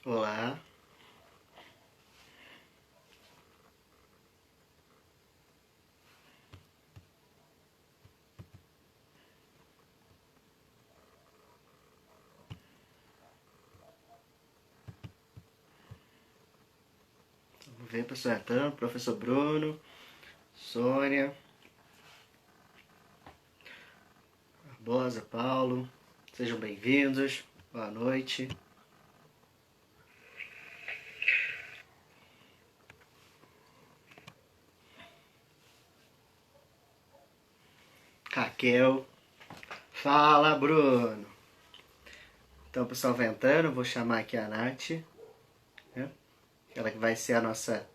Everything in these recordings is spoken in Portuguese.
Olá, vamos ver pessoal entrando, professor Bruno, Sônia, Barbosa, Paulo, sejam bem-vindos, boa noite. Raquel, fala Bruno. Então o pessoal vai entrando, vou chamar aqui a Nath, né? Ela que vai ser a nossa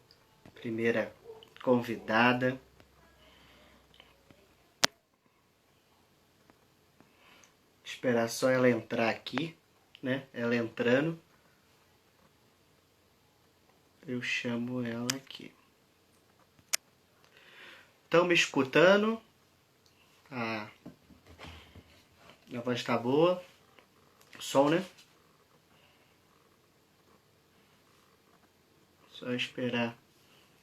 primeira convidada. Esperar só ela entrar aqui, né? Ela entrando, eu chamo ela aqui. Estão me escutando? A voz tá boa. O som, né? Só esperar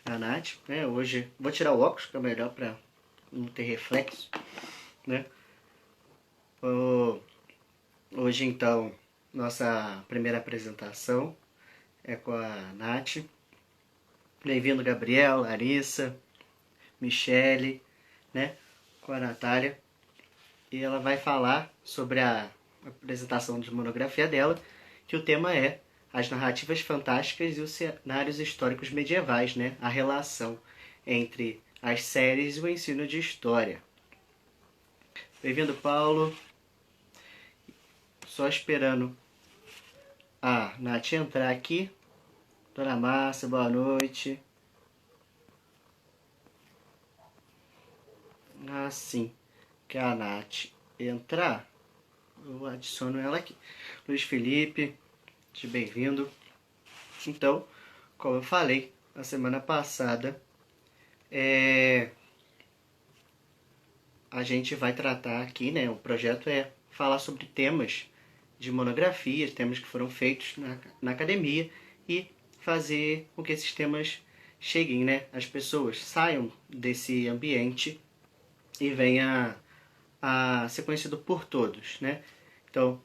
a Nath, né? Hoje vou tirar o óculos, que é melhor para não ter reflexo, né? Hoje então, nossa primeira apresentação é com a Nath. Bem-vindo Gabriel, Larissa, Michele, né? Com a Natália. E ela vai falar sobre a apresentação de monografia dela, que o tema é as narrativas fantásticas e os cenários históricos medievais, né? A relação entre as séries e o ensino de história. Bem-vindo, Paulo. Só esperando a Nath entrar aqui. Dona Márcia, boa noite. Assim que a Nath entrar, eu adiciono ela aqui. Luiz Felipe, seja bem-vindo. Então, como eu falei na semana passada, a gente vai tratar aqui, né? O projeto é falar sobre temas de monografias, temas que foram feitos na academia e fazer com que esses temas cheguem, né? As pessoas saiam desse ambiente e venha a ser conhecido por todos, né? Então,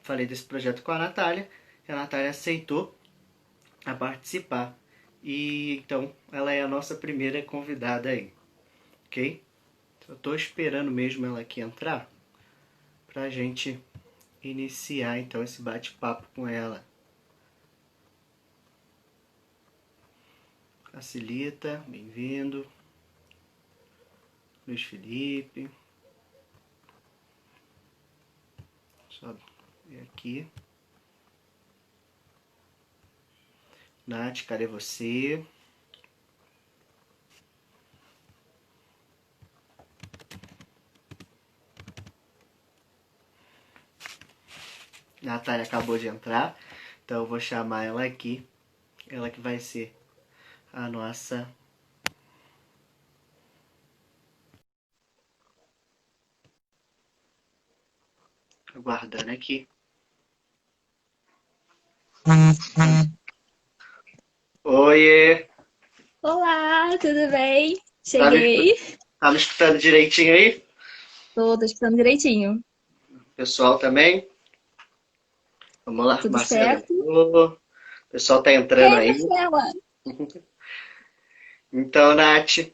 falei desse projeto com a Natália aceitou a participar e então ela é a nossa primeira convidada aí, ok? Eu tô esperando mesmo ela aqui entrar pra gente iniciar então esse bate-papo com ela. Facilita, bem-vindo. Luiz Felipe. Só ver aqui. Nath, cadê você? Natália acabou de entrar, então eu vou chamar ela aqui. Ela que vai ser a nossa... Aguardando aqui. Oiê! Olá, tudo bem? Tá me, Cheguei. tá me escutando direitinho aí? Tô escutando direitinho. Pessoal também? Vamos lá, Tudo Marcela certo? entrou. O pessoal tá entrando Ei, aí. Marcela! Então, Nath,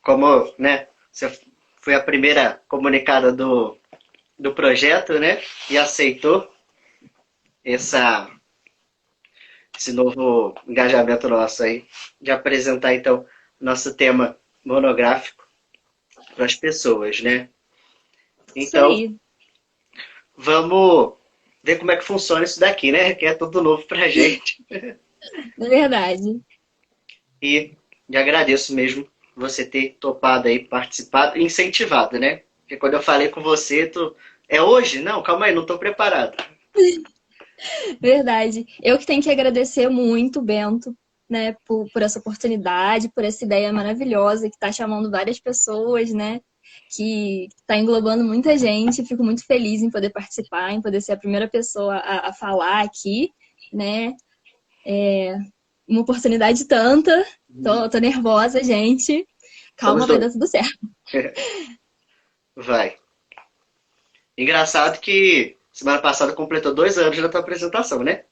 como, né, você foi a primeira comunicada do projeto, né, e aceitou essa, esse novo engajamento nosso aí, de apresentar, então, nosso tema monográfico para as pessoas, né. Isso Então, aí. vamos ver como é que funciona isso daqui, né, que é tudo novo pra gente. É verdade. E agradeço mesmo você ter topado aí, participado e incentivado, né? Porque quando eu falei com você, tu. É hoje? Não, calma aí, não tô preparado. Verdade. Eu que tenho que agradecer muito, Bento, né, por essa oportunidade, por essa ideia maravilhosa que tá chamando várias pessoas, né? que está englobando muita gente. Fico muito feliz em poder participar, em poder ser a primeira pessoa a falar aqui, né? Uma oportunidade tanta. Tô nervosa, gente. Somos Calma, vai dois. dar tudo certo. Vai. Engraçado que semana passada completou 2 anos da tua apresentação, né?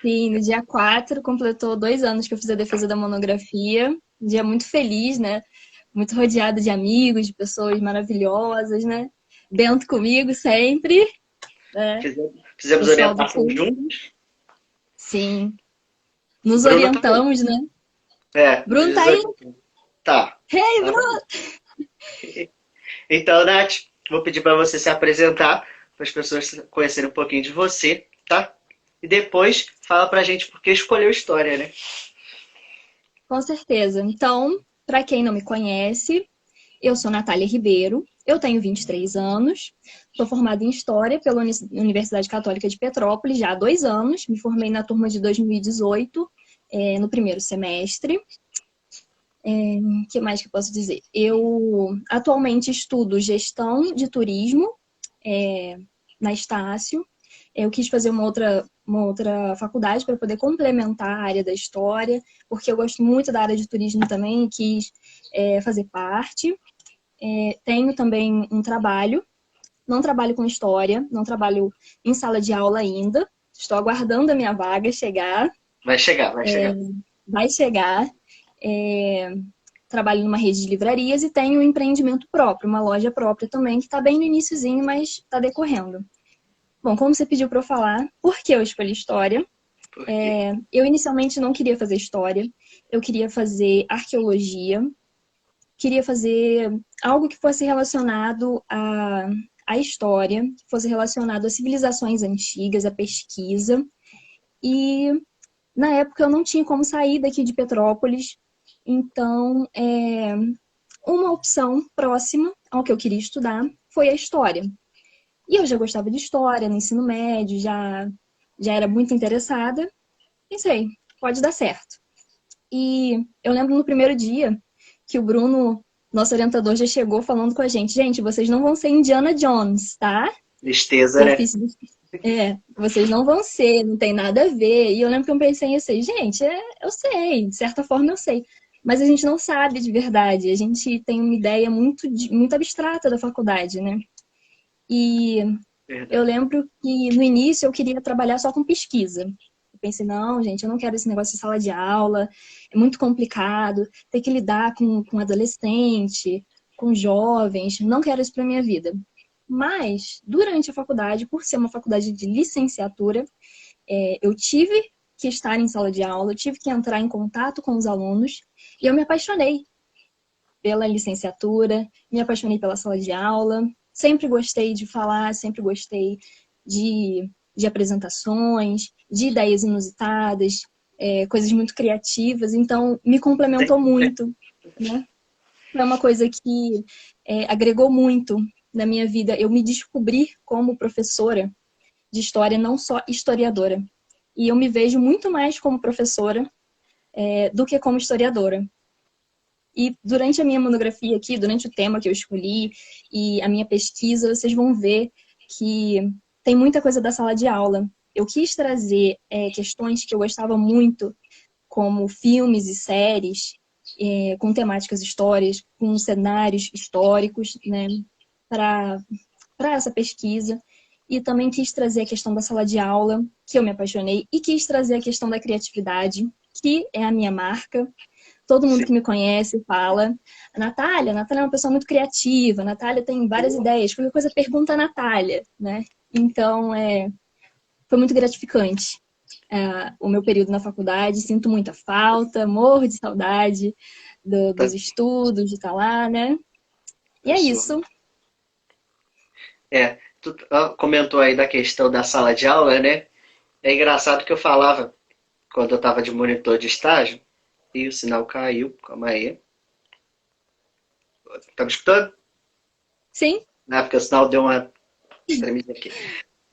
Sim, no dia 4 completou 2 anos que eu fiz a defesa da monografia. Um dia muito feliz, né? Muito rodeada de amigos, de pessoas maravilhosas, né? Bento comigo sempre, né? Fizemos Pessoal do orientação curso. juntos. Sim, nos Bruno também. orientamos, né? É, Bruno tá fiz aí? orientação. Tá. Hey, Tá. Bruno! Então, Nath, vou pedir para você se apresentar, para as pessoas conhecerem um pouquinho de você, tá? E depois fala pra gente por que escolheu história, né? Com certeza. Então, para quem não me conhece, eu sou Natália Ribeiro, eu tenho 23 anos, sou formada em História pela Universidade Católica de Petrópolis já há 2 anos, me formei na turma de 2018, no primeiro semestre. O que mais que eu posso dizer? Eu atualmente estudo gestão de turismo na Estácio. Eu quis fazer uma outra faculdade para poder complementar a área da história, porque eu gosto muito da área de turismo também e quis fazer parte. Tenho também um trabalho, não trabalho com história, não trabalho em sala de aula ainda, estou aguardando a minha vaga chegar, Vai chegar, vai chegar. vai chegar. Trabalho numa rede de livrarias e tenho um empreendimento próprio, uma loja própria também, que está bem no iniciozinho, mas está decorrendo. Bom, como você pediu para eu falar, por que eu escolhi história? Por quê? Eu inicialmente não queria fazer história, eu queria fazer arqueologia, queria fazer algo que fosse relacionado à história, que fosse relacionado às civilizações antigas, à pesquisa. E na época eu não tinha como sair daqui de Petrópolis, então uma opção próxima ao que eu queria estudar foi a história. E eu já gostava de história no ensino médio, já era muito interessada. Pensei, pode dar certo. E eu lembro no primeiro dia que o Bruno, nosso orientador, já chegou falando com a gente: gente, vocês não vão ser Indiana Jones, tá? Tristeza, né? Confício. Vocês não vão ser, não tem nada a ver. E eu lembro que eu pensei assim, gente, eu sei, de certa forma eu sei. Mas a gente não sabe de verdade. A gente tem uma ideia muito abstrata da faculdade, né? E eu Verdade. lembro que no início eu queria trabalhar só com pesquisa. Eu pensei, não, gente, eu não quero esse negócio de sala de aula, é muito complicado, ter que lidar com adolescente, com jovens, não quero isso para minha vida. Mas, durante a faculdade, por ser uma faculdade de licenciatura, eu tive que estar em sala de aula, eu tive que entrar em contato com os alunos, e eu me apaixonei pela licenciatura, me apaixonei pela sala de aula, sempre gostei de falar, sempre gostei de apresentações, de ideias inusitadas, coisas muito criativas, então me complementou muito, né? É uma coisa que agregou muito na minha vida. Eu me descobri como professora de história, não só historiadora. E eu me vejo muito mais como professora do que como historiadora. E durante a minha monografia aqui, durante o tema que eu escolhi e a minha pesquisa, vocês vão ver que tem muita coisa da sala de aula. Eu quis trazer questões que eu gostava muito, como filmes e séries, com temáticas históricas, com cenários históricos, né, para essa pesquisa. E também quis trazer a questão da sala de aula, que eu me apaixonei, e quis trazer a questão da criatividade, que é a minha marca. Todo mundo Sim. que me conhece fala, a Natália é uma pessoa muito criativa, a Natália tem várias ideias, qualquer coisa pergunta a Natália, né? Então, foi muito gratificante o meu período na faculdade, sinto muita falta, morro de saudade dos estudos, de estar lá, né? E é Professor. isso. Tu comentou aí da questão da sala de aula, né? É engraçado que eu falava quando eu estava de monitor de estágio e o sinal caiu. Calma aí. Tá me escutando? Sim, Porque o sinal deu uma tremida aqui.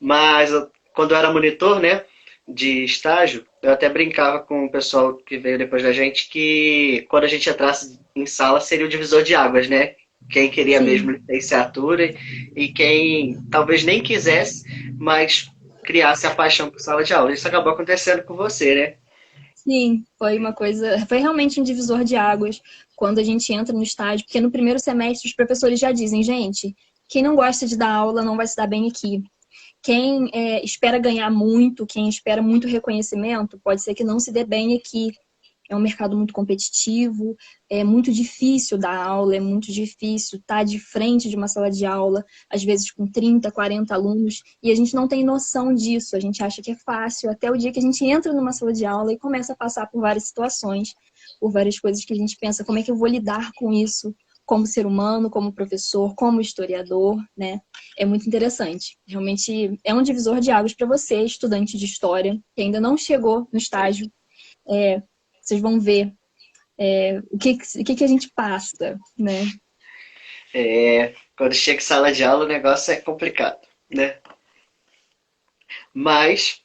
Mas quando eu era monitor, né, de estágio, eu até brincava com o pessoal que veio depois da gente que quando a gente entrasse em sala seria o divisor de águas, né? quem queria mesmo Sim, licenciatura e quem talvez nem quisesse, mas criasse a paixão por sala de aula. Isso acabou acontecendo com você, né? sim, foi uma coisa, foi realmente um divisor de águas quando a gente entra no estágio, porque no primeiro semestre os professores já dizem, gente, quem não gosta de dar aula não vai se dar bem aqui. Quem espera ganhar muito, quem espera muito reconhecimento, pode ser que não se dê bem aqui. É um mercado muito competitivo, é muito difícil dar aula, é muito difícil estar de frente de uma sala de aula, às vezes com 30, 40 alunos, e a gente não tem noção disso, a gente acha que é fácil, até o dia que a gente entra numa sala de aula e começa a passar por várias situações, por várias coisas que a gente pensa, como é que eu vou lidar com isso? Como ser humano, como professor, como historiador, né? É muito interessante. Realmente é um divisor de águas para você, estudante de história, que ainda não chegou no estágio. É, vocês vão ver o que a gente passa, né? Quando chega em sala de aula, o negócio é complicado, né? Mas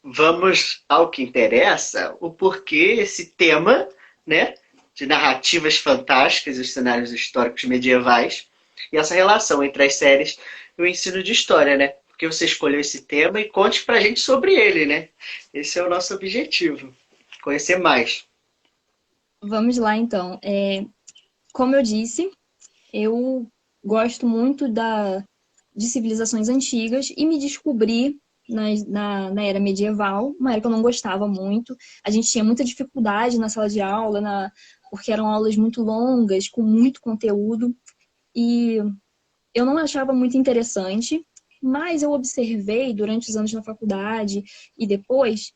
vamos ao que interessa, o porquê esse tema, né, de narrativas fantásticas e os cenários históricos medievais e essa relação entre as séries e o ensino de história, né? Porque você escolheu esse tema e conte pra gente sobre ele, né? Esse é o nosso objetivo, conhecer mais. Vamos lá, então. Como eu disse, eu gosto muito de civilizações antigas e me descobri na era medieval, uma era que eu não gostava muito. A gente tinha muita dificuldade na sala de aula, porque eram aulas muito longas, com muito conteúdo, e eu não achava muito interessante, mas eu observei durante os anos na faculdade e depois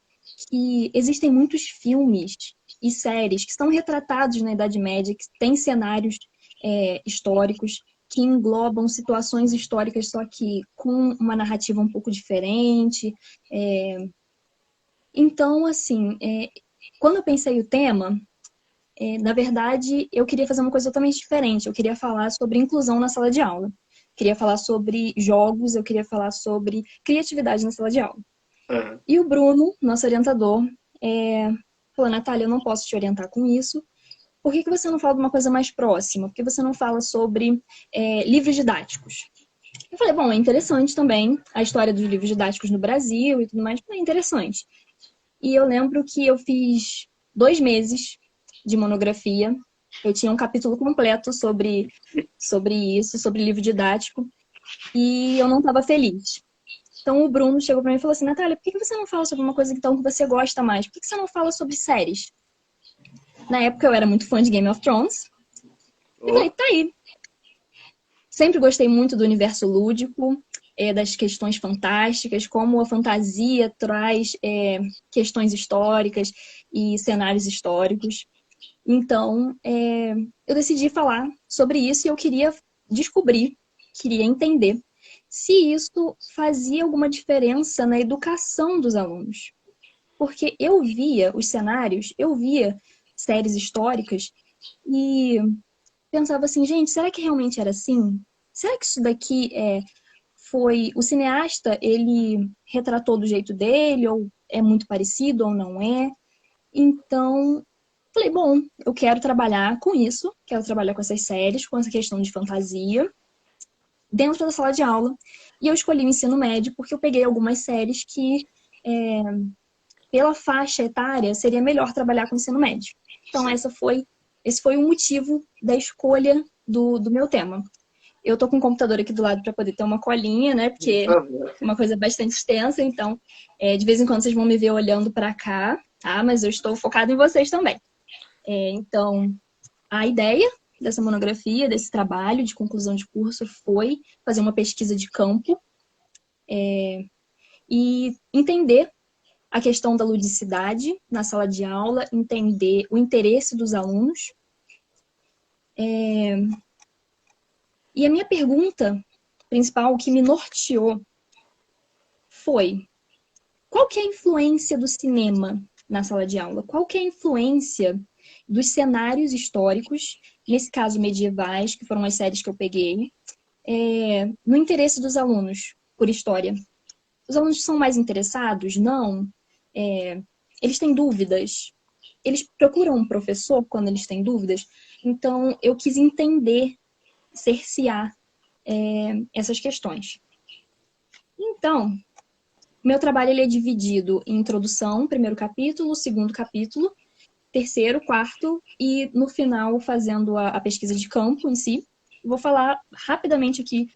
que existem muitos filmes e séries que são retratados na Idade Média, que têm cenários históricos, que englobam situações históricas, só que com uma narrativa um pouco diferente. É, Então, assim, quando eu pensei o tema, na verdade, eu queria fazer uma coisa totalmente diferente. Eu queria falar sobre inclusão na sala de aula. Queria falar sobre jogos, eu queria falar sobre criatividade na sala de aula. Uhum. E o Bruno, nosso orientador, falou: Natália, eu não posso te orientar com isso. Por que você não fala de uma coisa mais próxima? Por que você não fala sobre livros didáticos? Eu falei, bom, é interessante também a história dos livros didáticos no Brasil e tudo mais, é interessante. E eu lembro que eu fiz 2 meses de monografia. Eu tinha um capítulo completo sobre isso, sobre livro didático, e eu não estava feliz. Então o Bruno chegou para mim e falou assim, Natália, por que você não fala sobre uma coisa então, que você gosta mais? Por que você não fala sobre séries? Na época eu era muito fã de Game of Thrones. Eu falei, Oh, tá aí. Sempre gostei muito do universo lúdico, das questões fantásticas, como a fantasia traz questões históricas e cenários históricos. Então, eu decidi falar sobre isso e eu queria descobrir, queria entender se isso fazia alguma diferença na educação dos alunos. Porque eu via os cenários, eu via séries históricas e pensava assim, gente, será que realmente era assim? Será que isso daqui foi o cineasta, ele retratou do jeito dele ou é muito parecido ou não é? Então, falei, bom, eu quero trabalhar com isso, quero trabalhar com essas séries, com essa questão de fantasia, dentro da sala de aula. E eu escolhi o ensino médio porque eu peguei algumas séries que, é, pela faixa etária, seria melhor trabalhar com o ensino médio. Então, sim. esse foi o motivo da escolha do meu tema. Eu tô com o computador aqui do lado para poder ter uma colinha, né? Por Porque favor. é uma coisa bastante extensa, então de vez em quando vocês vão me ver olhando para cá, tá? Mas eu estou focada em vocês também. Então, a ideia dessa monografia, desse trabalho de conclusão de curso, foi fazer uma pesquisa de campo e entender a questão da ludicidade na sala de aula, entender o interesse dos alunos. E a minha pergunta principal, que me norteou, foi: qual que é a influência do cinema na sala de aula? Qual que é a influência dos cenários históricos, nesse caso medievais, que foram as séries que eu peguei, no interesse dos alunos por história? Os alunos são mais interessados? Não? Eles têm dúvidas? Eles procuram um professor quando eles têm dúvidas? Então, eu quis entender cercear essas questões. Então, meu trabalho ele é dividido em introdução, primeiro capítulo, segundo capítulo, terceiro, quarto e no final fazendo a pesquisa de campo em si. Vou falar rapidamente aqui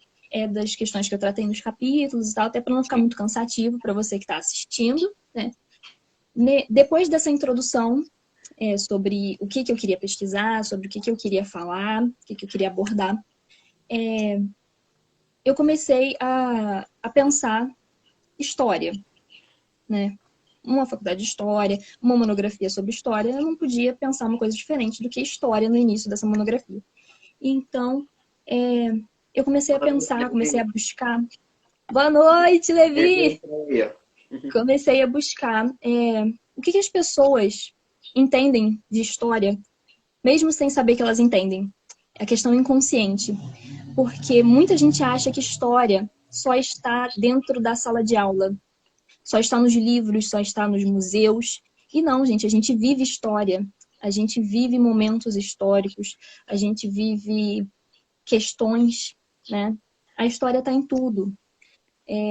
das questões que eu tratei nos capítulos e tal, até para não ficar muito cansativo para você que está assistindo, né? Depois dessa introdução sobre o que eu queria pesquisar, sobre o que eu queria falar, o que eu queria abordar, eu comecei a pensar história, né? Uma faculdade de história, uma monografia sobre história, eu não podia pensar uma coisa diferente do que história no início dessa monografia. Então, eu comecei a pensar, comecei a buscar. Boa noite, Levi! Comecei a buscar o que as pessoas entendem de história, mesmo sem saber que elas entendem. A questão inconsciente. Porque muita gente acha que história só está dentro da sala de aula, só está nos livros, só está nos museus. E não, gente, a gente vive história, a gente vive momentos históricos, a gente vive questões, né? A história está em tudo.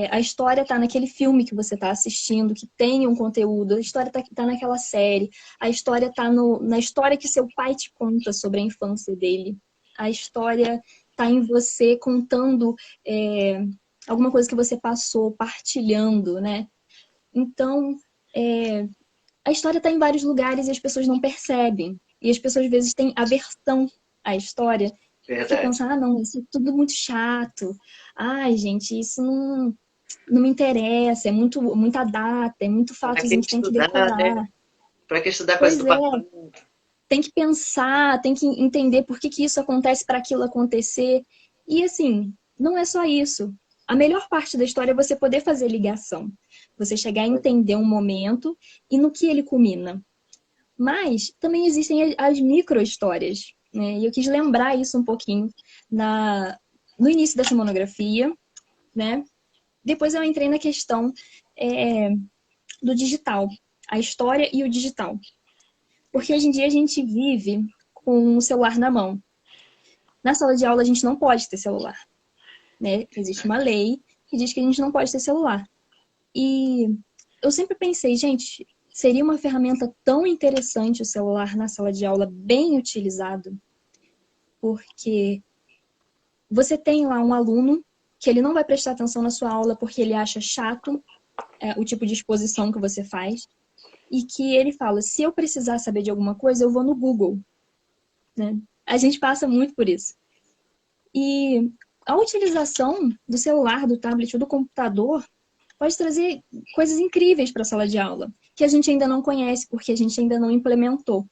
A história está naquele filme que você está assistindo, que tem um conteúdo, a história está naquela série, a história está na história que seu pai te conta sobre a infância dele, a história está em você contando alguma coisa que você passou, partilhando, né? Então, a história está em vários lugares e as pessoas não percebem. E as pessoas, às vezes, têm aversão à história. Você pensa, não, isso é tudo muito chato. Ai, gente, isso não me interessa. É muita data, é muito fato, a gente tem que decorar. Né? Para que estudar coisa do passado? Tem que pensar, tem que entender por que isso acontece para aquilo acontecer. E, assim, não é só isso. A melhor parte da história é você poder fazer ligação. Você chegar a entender um momento e no que ele culmina. Mas também existem as micro-histórias, né? E eu quis lembrar isso um pouquinho no início dessa monografia, né? Depois eu entrei na questão do digital, a história e o digital. Porque hoje em dia a gente vive com o celular na mão. Na sala de aula a gente não pode ter celular, né? Existe uma lei que diz que a gente não pode ter celular. E eu sempre pensei, gente, seria uma ferramenta tão interessante o celular na sala de aula, bem utilizado, porque você tem lá um aluno que ele não vai prestar atenção na sua aula porque ele acha chato o tipo de exposição que você faz, e que ele fala, se eu precisar saber de alguma coisa, eu vou no Google, né? A gente passa muito por isso. E a utilização do celular, do tablet ou do computador pode trazer coisas incríveis para a sala de aula, que a gente ainda não conhece, porque a gente ainda não implementou.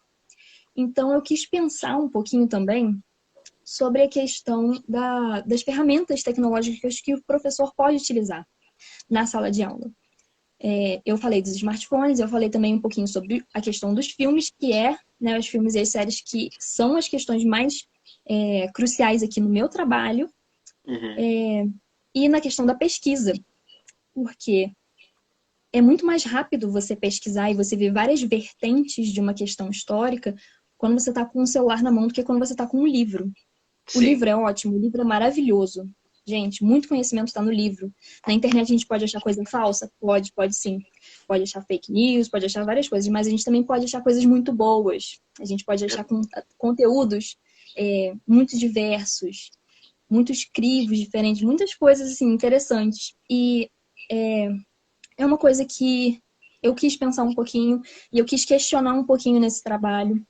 Então, eu quis pensar um pouquinho também sobre a questão das ferramentas tecnológicas que o professor pode utilizar na sala de aula. Eu falei dos smartphones, eu falei também um pouquinho sobre a questão dos filmes, que né, os filmes e as séries que são as questões mais cruciais aqui no meu trabalho, e na questão da pesquisa, porque é muito mais rápido você pesquisar e você ver várias vertentes de uma questão histórica quando você está com o celular na mão do que quando você está com um livro. Sim. O livro é ótimo, o livro é maravilhoso. Gente, muito conhecimento está no livro. Na internet a gente pode achar coisa falsa? Pode sim. Pode achar fake news, pode achar várias coisas, mas a gente também pode achar coisas muito boas. A gente pode achar conteúdos muito diversos, muitos crivos diferentes, muitas coisas assim, interessantes. E é uma coisa que eu quis pensar um pouquinho e eu quis questionar um pouquinho nesse trabalho.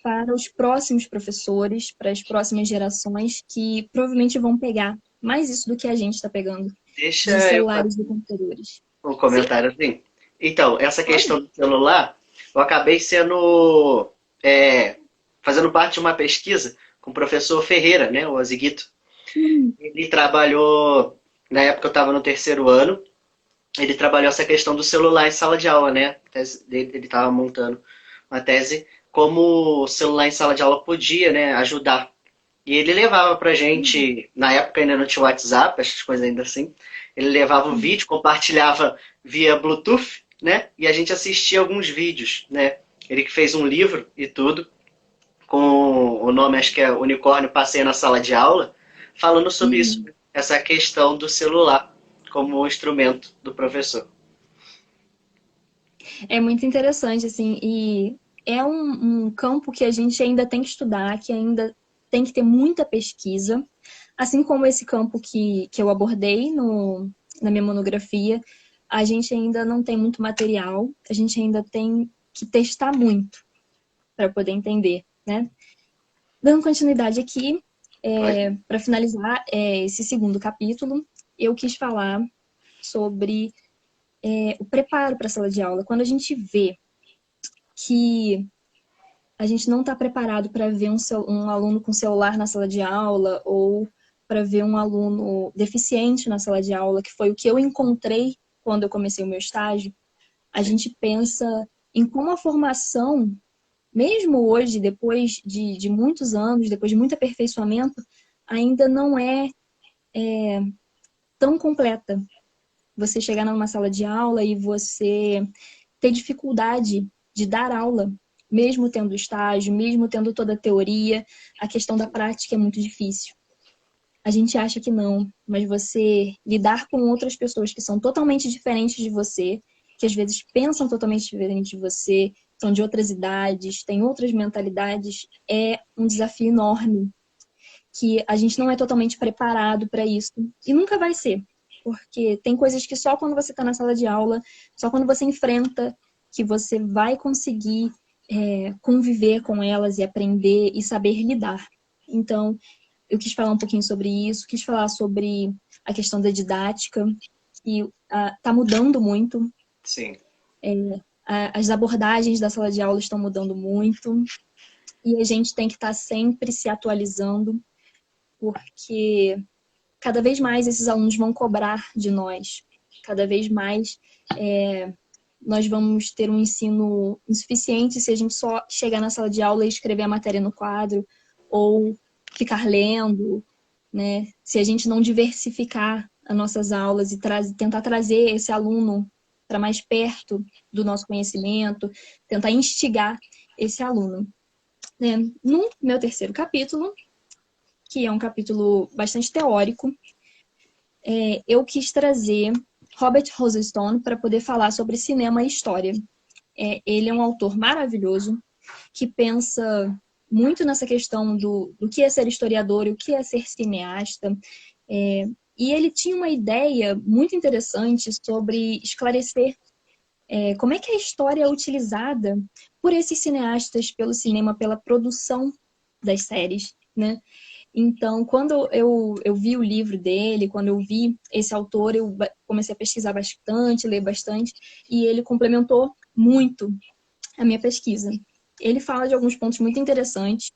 Para os próximos professores, para as próximas gerações que provavelmente vão pegar mais isso do que a gente está pegando de celulares e computadores. Um comentário assim. Então, essa questão do celular, eu acabei sendo fazendo parte de uma pesquisa com o professor Ferreira, né, o Aziguito. Ele trabalhou, na época eu estava no terceiro ano, ele trabalhou essa questão do celular em sala de aula, né? Ele estava montando uma tese como o celular em sala de aula podia, né, ajudar. E ele levava pra gente, na época ainda não tinha WhatsApp, essas coisas ainda assim, ele levava o vídeo, compartilhava via Bluetooth, né, e a gente assistia alguns vídeos, né. Ele que fez um livro e tudo, com o nome, acho que é Unicórnio Passeia na Sala de Aula, falando sobre isso, Uhum. essa questão do celular como um instrumento do professor. É muito interessante, assim, e é um campo que a gente ainda tem que estudar, que ainda tem que ter muita pesquisa, assim como esse campo que eu abordei na minha monografia, a gente ainda não tem muito material, a gente ainda tem que testar muito para poder entender, né? Dando continuidade aqui, Pode? para finalizar esse segundo capítulo, eu quis falar sobre o preparo para a sala de aula. Quando a gente vê que a gente não está preparado para ver um aluno com celular na sala de aula ou para ver um aluno deficiente na sala de aula, que foi o que eu encontrei quando eu comecei o meu estágio, a Sim. gente pensa em como a formação, mesmo hoje, depois de muitos anos, depois de muito aperfeiçoamento, ainda não é tão completa. Você chegar numa sala de aula e você ter dificuldade de dar aula, mesmo tendo estágio, mesmo tendo toda a teoria, a questão da prática é muito difícil. A gente acha que não, mas você lidar com outras pessoas que são totalmente diferentes de você, que às vezes pensam totalmente diferente de você, são de outras idades, têm outras mentalidades, é um desafio enorme, que a gente não é totalmente preparado para isso e nunca vai ser, porque tem coisas que só quando você está na sala de aula, só quando você enfrenta, que você vai conseguir conviver com elas e aprender e saber lidar. Então, eu quis falar um pouquinho sobre isso, quis falar sobre a questão da didática, que está mudando muito, Sim. as abordagens da sala de aula estão mudando muito, e a gente tem que estar sempre se atualizando, porque cada vez mais esses alunos vão cobrar de nós, cada vez mais nós vamos ter um ensino insuficiente se a gente só chegar na sala de aula e escrever a matéria no quadro, ou ficar lendo, né? Se a gente não diversificar as nossas aulas e tentar trazer esse aluno para mais perto do nosso conhecimento, tentar instigar esse aluno. Né? No meu terceiro capítulo, que é um capítulo bastante teórico, eu quis trazer Robert Rosenstone para poder falar sobre cinema e história. Ele é um autor maravilhoso que pensa muito nessa questão do que é ser historiador e o que é ser cineasta. E ele tinha uma ideia muito interessante sobre esclarecer como é que a história é utilizada por esses cineastas, pelo cinema, pela produção das séries, né? Então, quando eu vi o livro dele, quando eu vi esse autor, eu comecei a pesquisar bastante, ler bastante, e ele complementou muito a minha pesquisa. Ele fala de alguns pontos muito interessantes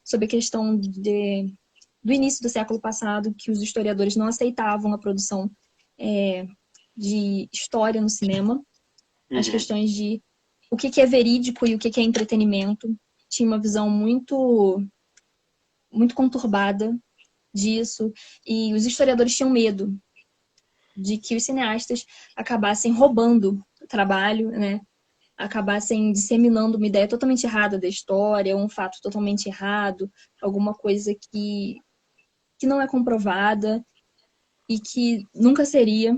sobre a questão do início do século passado, que os historiadores não aceitavam a produção de história no cinema, as Uhum. questões de o que é verídico e o que é entretenimento. Tinha uma visão muito conturbada disso, e os historiadores tinham medo de que os cineastas acabassem roubando o trabalho, né? Acabassem disseminando uma ideia totalmente errada da história, um fato totalmente errado, alguma coisa que não é comprovada e que nunca seria,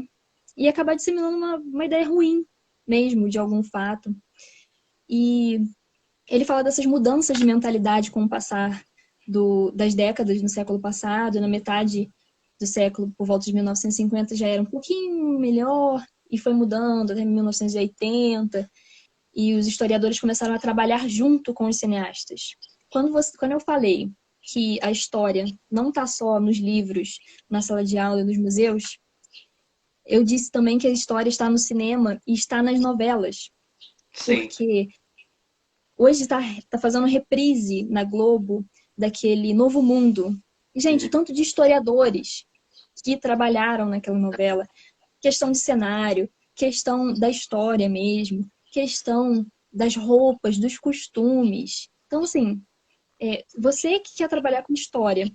e acabar disseminando uma ideia ruim mesmo de algum fato. E ele fala dessas mudanças de mentalidade com o passar das décadas no século passado, na metade do século, por volta de 1950, já era um pouquinho melhor e foi mudando até 1980, e os historiadores começaram a trabalhar junto com os cineastas. Quando eu falei que a história não está só nos livros, na sala de aula e nos museus, eu disse também que a história está no cinema e está nas novelas, Sim. porque hoje tá fazendo reprise na Globo daquele Novo Mundo. E, gente, Uhum. tanto de historiadores que trabalharam naquela novela, questão de cenário, questão da história mesmo, questão das roupas, dos costumes. Então, assim, você que quer trabalhar com história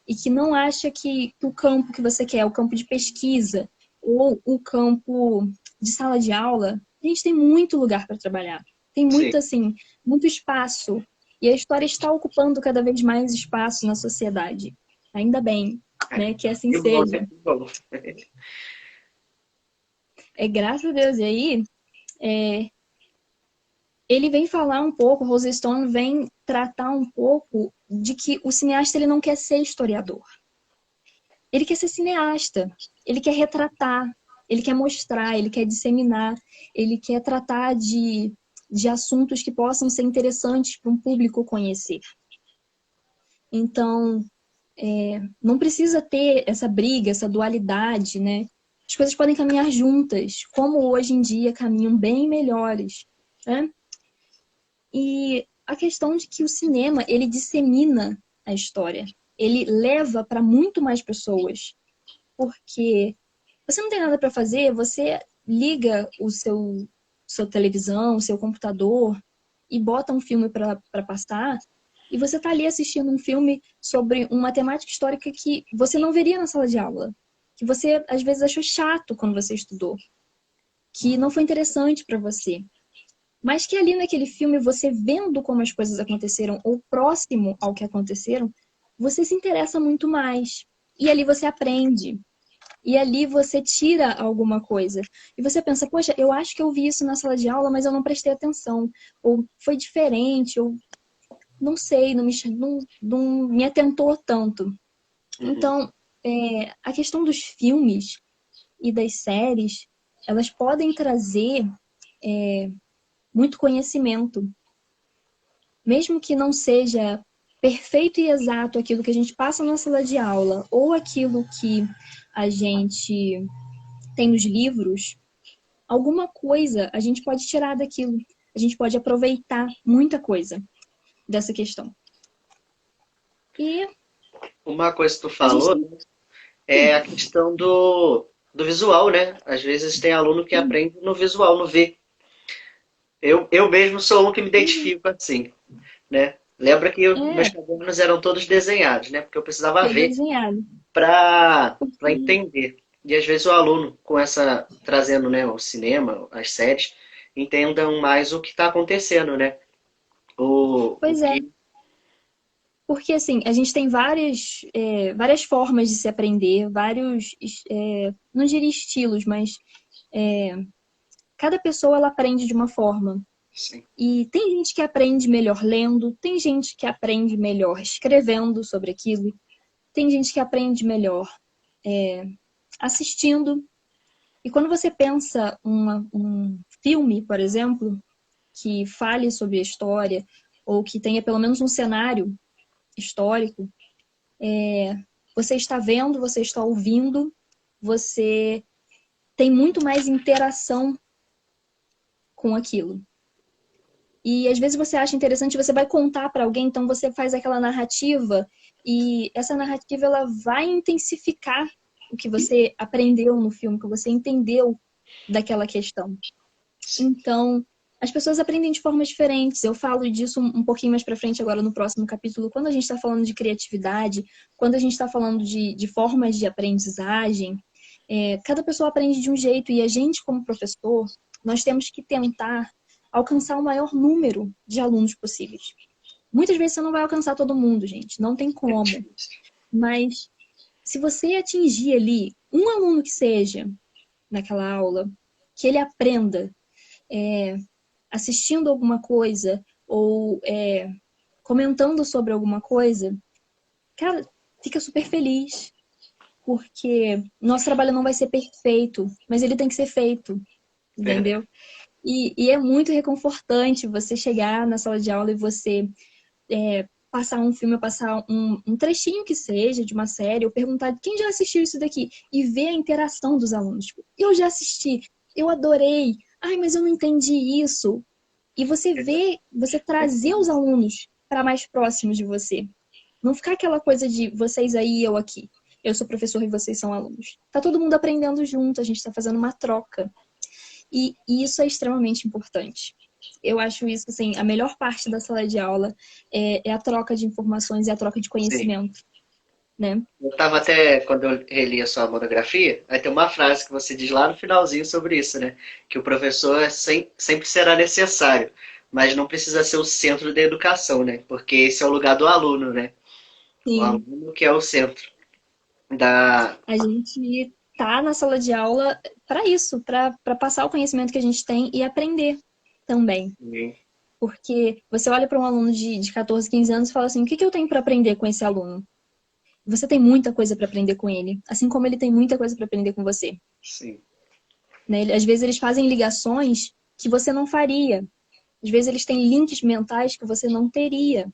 e que não acha que o campo que você quer é o campo de pesquisa ou o campo de sala de aula, a gente tem muito lugar para trabalhar. Tem Sim. muito, assim, muito espaço E a história está ocupando cada vez mais espaço na sociedade. Ainda bem, né, que assim Que bom, né? seja. Que bom. É, graças a Deus. E aí, é, ele vem falar um pouco, Rose Stone vem tratar um pouco de que o cineasta ele não quer ser historiador. Ele quer ser cineasta. Ele quer retratar, ele quer mostrar, ele quer disseminar, ele quer tratar de assuntos que possam ser interessantes para um público conhecer. Então, não precisa ter essa briga, essa dualidade, né? As coisas podem caminhar juntas, como hoje em dia caminham bem melhores, né? E a questão de que o cinema, ele dissemina a história. Ele leva para muito mais pessoas. Porque você não tem nada para fazer, você liga o seu televisão, o seu computador e bota um filme para passar e você está ali assistindo um filme sobre uma temática histórica que você não veria na sala de aula, que você às vezes achou chato quando você estudou, que não foi interessante para você, mas que ali naquele filme você vendo como as coisas aconteceram ou próximo ao que aconteceram, você se interessa muito mais. E ali você aprende. E ali você tira alguma coisa. E você pensa, poxa, eu acho que eu vi isso na sala de aula, mas eu não prestei atenção. Ou foi diferente, ou não sei, não me atentou tanto. Uhum. Então, a questão dos filmes e das séries, elas podem trazer muito conhecimento. Mesmo que não seja perfeito e exato aquilo que a gente passa na sala de aula, ou aquilo que a gente tem nos livros, alguma coisa a gente pode tirar daquilo. A gente pode aproveitar muita coisa dessa questão. E Uma coisa que tu a gente falou tem. é a questão do visual, né? Às vezes tem aluno que aprende no visual, no ver. Eu mesmo sou um que me Uhum. identifico assim, né? Lembra que meus É, cadernos eram todos desenhados, né? Porque eu precisava foi ver desenhado. para Porque, entender. E às vezes o aluno, com essa, trazendo, né, o cinema, as séries, entendam mais o que está acontecendo, né? O pois é, que. porque assim, a gente tem várias formas de se aprender, não diria estilos, mas cada pessoa ela aprende de uma forma. Sim. E tem gente que aprende melhor lendo, tem gente que aprende melhor escrevendo sobre aquilo, tem gente que aprende melhor assistindo. E quando você pensa um filme, por exemplo, que fale sobre a história, ou que tenha pelo menos um cenário histórico, você está vendo, você está ouvindo, você tem muito mais interação com aquilo. E às vezes você acha interessante, você vai contar para alguém, então você faz aquela narrativa e essa narrativa ela vai intensificar o que você aprendeu no filme, o que você entendeu daquela questão. Então, as pessoas aprendem de formas diferentes. Eu falo disso um pouquinho mais para frente agora no próximo capítulo, quando a gente está falando de criatividade, quando a gente está falando de formas de aprendizagem, cada pessoa aprende de um jeito e a gente, como professor, nós temos que tentar alcançar o maior número de alunos possíveis. Muitas vezes você não vai alcançar todo mundo, gente, não tem É como. difícil. Mas se você atingir ali um aluno que seja naquela aula, que ele aprenda assistindo alguma coisa ou comentando sobre alguma coisa, cara, fica super feliz. Porque nosso trabalho não vai ser perfeito, mas ele tem que ser feito, Verdade. entendeu? E é muito reconfortante você chegar na sala de aula e você passar um filme, passar um trechinho que seja de uma série, ou perguntar quem já assistiu isso daqui e ver a interação dos alunos. Tipo, eu já assisti, eu adorei, ai, mas eu não entendi isso. E você vê, você trazer os alunos para mais próximos de você. Não ficar aquela coisa de vocês aí, eu aqui. Eu sou professor e vocês são alunos. Tá todo mundo aprendendo junto, a gente está fazendo uma troca. E isso é extremamente importante. Eu acho isso, assim, a melhor parte da sala de aula é a troca de informações e a troca de Sim. conhecimento, né? Eu estava até, quando eu reli a sua monografia, aí tem uma frase que você diz lá no finalzinho sobre isso, né? Que o professor sempre será necessário, mas não precisa ser o centro da educação, né? Porque esse é o lugar do aluno, né? O Sim, aluno que é o centro da. a gente tá na sala de aula para isso, para passar o conhecimento que a gente tem e aprender também. Porque você olha para um aluno de 14, 15 anos e fala assim: o que que eu tenho para aprender com esse aluno? Você tem muita coisa para aprender com ele, assim como ele tem muita coisa para aprender com você. Sim. Né? Às vezes eles fazem ligações que você não faria. Às vezes eles têm links mentais que você não teria.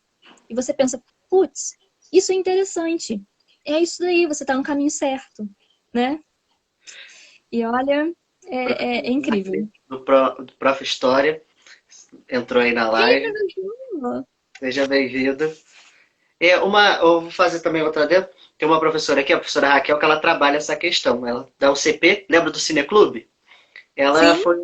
E você pensa, putz, isso é interessante. É isso daí, você está no caminho certo, né? E olha, é incrível. Do Prof. História, entrou aí na Ei, live. professor! Seja bem-vindo. Eu vou fazer também outra dentro. Tem uma professora aqui, a professora Raquel, que ela trabalha essa questão. Ela dá o CP, lembra do Cineclube? Ela Sim, foi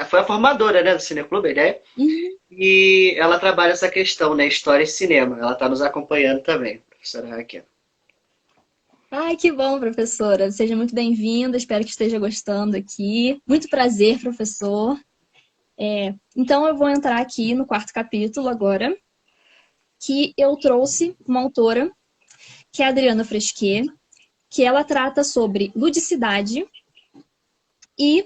foi a formadora, né, do Cineclube, a ideia. uhum. E ela trabalha essa questão, né, história e cinema. Ela está nos acompanhando também, professora Raquel. Ai, que bom, professora. Seja muito bem-vinda, espero que esteja gostando aqui. Muito prazer, professor. Então, eu vou entrar aqui no quarto capítulo agora, que eu trouxe uma autora, que é a Adriana Fresquet, que ela trata sobre ludicidade e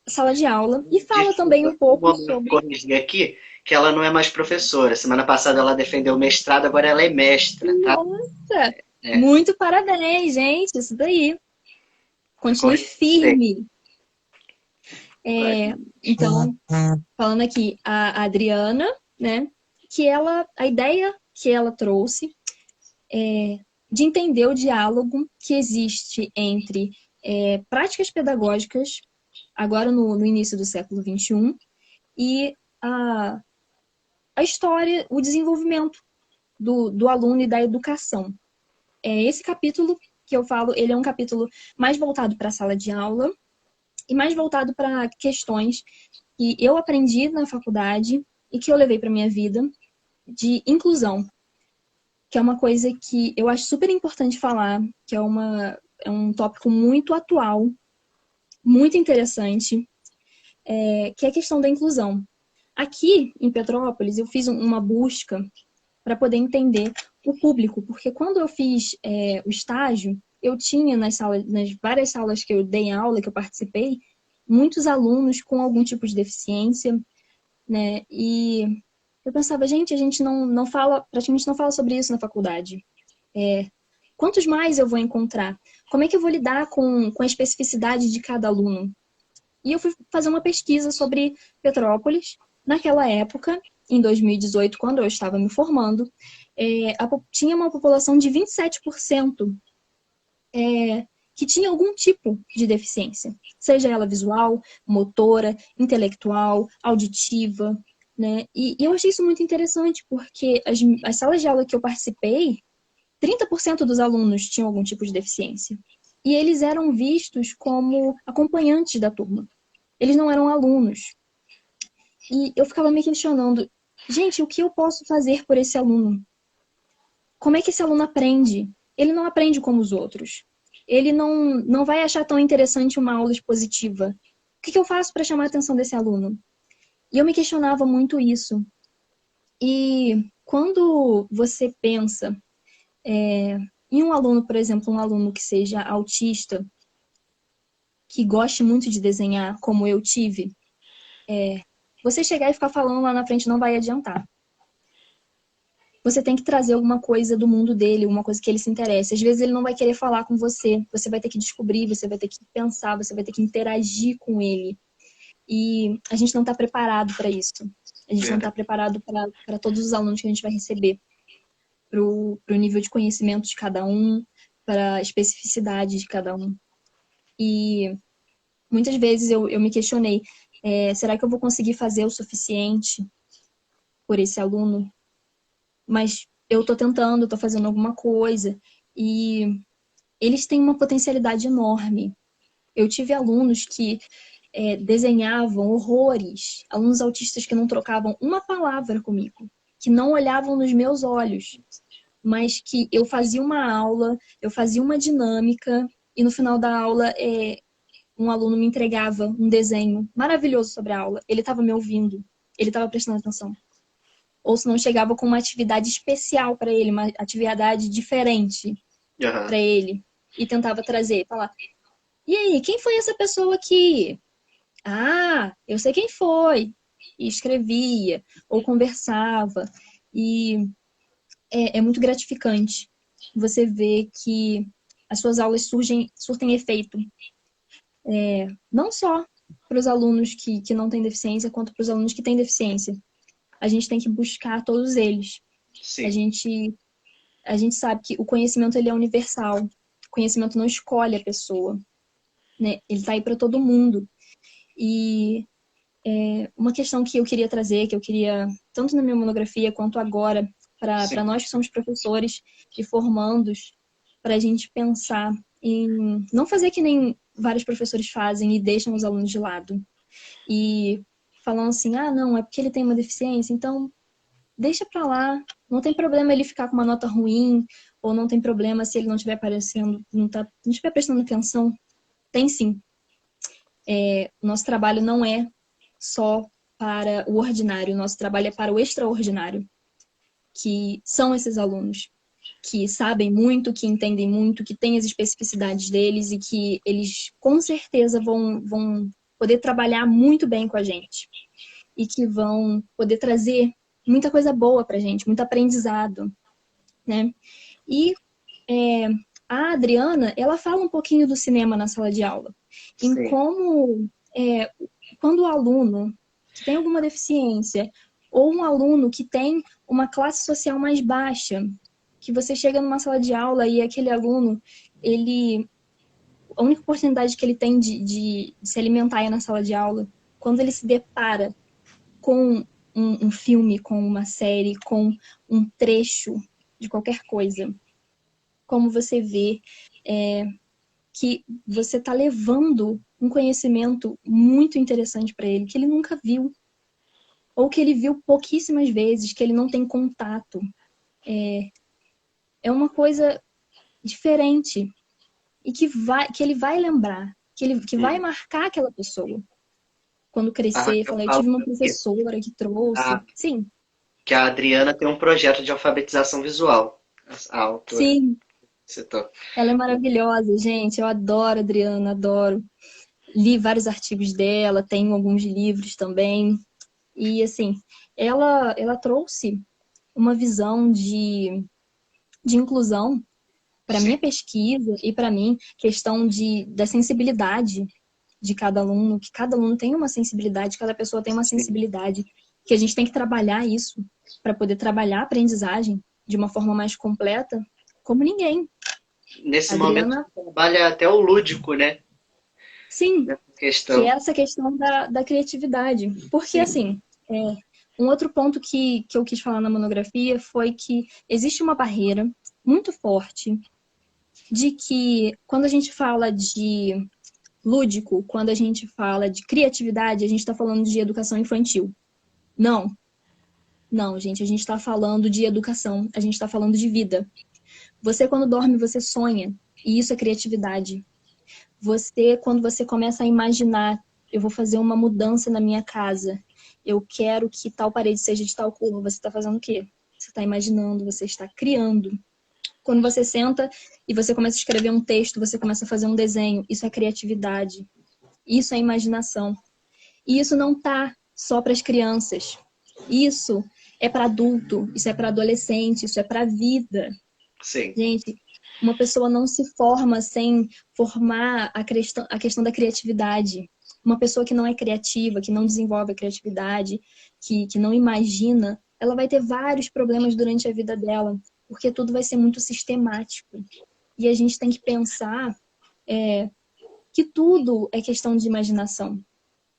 sala de aula, e fala também Desculpa, um pouco vou sobre. corrigir aqui que ela não é mais professora. Semana passada ela defendeu o mestrado, agora ela é mestra, tá? Nossa! É, Muito parabéns, gente! Isso daí. Continue corrigi você. firme. Então, falando aqui, a Adriana, né? A ideia que ela trouxe de entender o diálogo que existe entre práticas pedagógicas, agora no início do século XXI, e a história, o desenvolvimento do aluno e da educação. Esse capítulo que eu falo, ele é um capítulo mais voltado para a sala de aula e mais voltado para questões que eu aprendi na faculdade e que eu levei para minha vida de inclusão, que é uma coisa que eu acho super importante falar, que é um tópico muito atual, muito interessante, que é a questão da inclusão. Aqui em Petrópolis, eu fiz uma busca para poder entender o público, porque quando eu fiz o estágio, eu tinha nas várias salas que eu dei aula, que eu participei, muitos alunos com algum tipo de deficiência, né? E eu pensava, gente, a gente não fala, praticamente não fala sobre isso na faculdade. Quantos mais eu vou encontrar? Como é que eu vou lidar com a especificidade de cada aluno? E eu fui fazer uma pesquisa sobre Petrópolis. Naquela época, em 2018, quando eu estava me formando, tinha uma população de 27% que tinha algum tipo de deficiência, seja ela visual, motora, intelectual, auditiva, né? E eu achei isso muito interessante, porque as salas de aula que eu participei, 30% dos alunos tinham algum tipo de deficiência. E eles eram vistos como acompanhantes da turma. Eles não eram alunos. E eu ficava me questionando, gente, o que eu posso fazer por esse aluno? Como é que esse aluno aprende? Ele não aprende como os outros. Ele não vai achar tão interessante uma aula expositiva. O que eu faço para chamar a atenção desse aluno? E eu me questionava muito isso. E quando você pensa em um aluno, por exemplo, um aluno que seja autista, que goste muito de desenhar, como eu tive, você chegar e ficar falando lá na frente não vai adiantar. Você tem que trazer alguma coisa do mundo dele, alguma coisa que ele se interesse. Às vezes ele não vai querer falar com você, você vai ter que descobrir, você vai ter que pensar, você vai ter que interagir com ele. E a gente não está preparado para isso. A gente não está preparado para todos os alunos que a gente vai receber, para o nível de conhecimento de cada um, para a especificidade de cada um. E muitas vezes eu me questionei, será que eu vou conseguir fazer o suficiente por esse aluno? Mas eu estou tentando, estou fazendo alguma coisa. E eles têm uma potencialidade enorme. Eu tive alunos que desenhavam horrores, alunos autistas que não trocavam uma palavra comigo, que não olhavam nos meus olhos, mas que eu fazia uma aula, eu fazia uma dinâmica, e no final da aula um aluno me entregava um desenho maravilhoso sobre a aula, ele estava me ouvindo, ele estava prestando atenção. Ou se não, chegava com uma atividade especial para ele, uma atividade diferente Aham. para ele, e tentava trazer, falar, e aí, quem foi essa pessoa aqui? Ah, eu sei quem foi. E escrevia, ou conversava. E é muito gratificante você ver que as suas aulas surtem efeito. Não só para os alunos que não têm deficiência, quanto para os alunos que têm deficiência. A gente tem que buscar todos eles. A Sim. gente, a gente sabe que o conhecimento ele é universal. O conhecimento não escolhe a pessoa, né? Ele está aí para todo mundo. E uma questão que eu queria trazer, que eu queria, tanto na minha monografia quanto agora, para Sim. nós que somos professores e formandos, para a gente pensar em não fazer que nem vários professores fazem e deixam os alunos de lado. E falando assim, ah, não, é porque ele tem uma deficiência, então deixa para lá. Não tem problema ele ficar com uma nota ruim, ou não tem problema se ele não estiver aparecendo, não estiver prestando atenção. Tem sim. O nosso trabalho não é só para o ordinário, o nosso trabalho é para o extraordinário, que são esses alunos que sabem muito, que entendem muito, que têm as especificidades deles e que eles com certeza vão poder trabalhar muito bem com a gente e que vão poder trazer muita coisa boa para a gente, muito aprendizado, né? E é, a Adriana, ela fala um pouquinho do cinema na sala de aula, em Sim. como quando o aluno que tem alguma deficiência ou um aluno que tem uma classe social mais baixa, que você chega numa sala de aula e aquele aluno, a única oportunidade que ele tem de se alimentar é na sala de aula, quando ele se depara com um filme, com uma série, com um trecho de qualquer coisa, como você vê que você está levando um conhecimento muito interessante para ele, que ele nunca viu, ou que ele viu pouquíssimas vezes, que ele não tem contato. É uma coisa diferente e que ele vai lembrar, que vai Uhum. marcar aquela pessoa. Quando A crescer, Raquel falar, eu fala tive uma que professora que trouxe. a, Sim, que a Adriana tem um projeto de alfabetização visual. A autora sim, citou. ela é maravilhosa, gente. Eu adoro a Adriana, adoro. Li vários artigos dela, tenho alguns livros também. E, assim, ela trouxe uma visão de inclusão para minha Sim. pesquisa e para mim, questão da sensibilidade de cada aluno, que cada aluno tem uma sensibilidade, cada pessoa tem uma Sim. sensibilidade, que a gente tem que trabalhar isso para poder trabalhar a aprendizagem de uma forma mais completa, como ninguém. Nesse A momento Adriana, trabalha até o lúdico, né? sim, Nessa que é questão. essa questão da criatividade. Porque, Sim. assim, um outro ponto que eu quis falar na monografia foi que existe uma barreira muito forte de que quando a gente fala de lúdico, quando a gente fala de criatividade, a gente está falando de educação infantil. Não, não, gente, a gente está falando de educação, a gente está falando de vida. Você, quando dorme, você sonha, e isso é criatividade. Você, quando você começa a imaginar, eu vou fazer uma mudança na minha casa, eu quero que tal parede seja de tal cor, você está fazendo o quê? Você está imaginando, você está criando. Quando você senta e você começa a escrever um texto, você começa a fazer um desenho, isso é criatividade, isso é imaginação. E isso não tá só para as crianças. Isso é para adulto, isso é para adolescente, isso é para vida. Sim. Gente, uma pessoa não se forma sem formar a questão da criatividade. Uma pessoa que não é criativa, que não desenvolve a criatividade, que não imagina, ela vai ter vários problemas durante a vida dela, porque tudo vai ser muito sistemático. E a gente tem que pensar que tudo é questão de imaginação.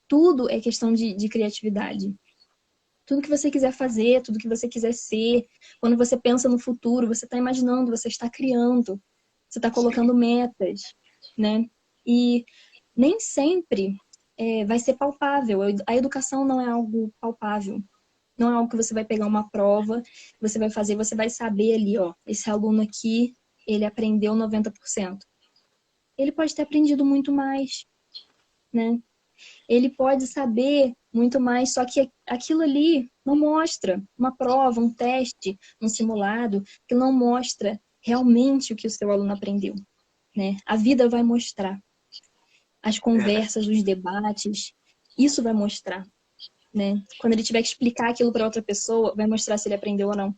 Tudo é questão de criatividade. Tudo que você quiser fazer, tudo que você quiser ser. Quando você pensa no futuro, você está imaginando, você está criando, você está Sim. colocando metas, né? E nem sempre vai ser palpável. A educação não é algo palpável. Não é algo que você vai pegar uma prova, você vai fazer, você vai saber ali, ó, esse aluno aqui, ele aprendeu 90%. Ele pode ter aprendido muito mais. né? Ele pode saber muito mais, só que aquilo ali não mostra uma prova, um teste, um simulado, que não mostra realmente o que o seu aluno aprendeu, né? A vida vai mostrar. As Verdade. conversas, os debates, isso vai mostrar, né? Quando ele tiver que explicar aquilo para outra pessoa, vai mostrar se ele aprendeu ou não.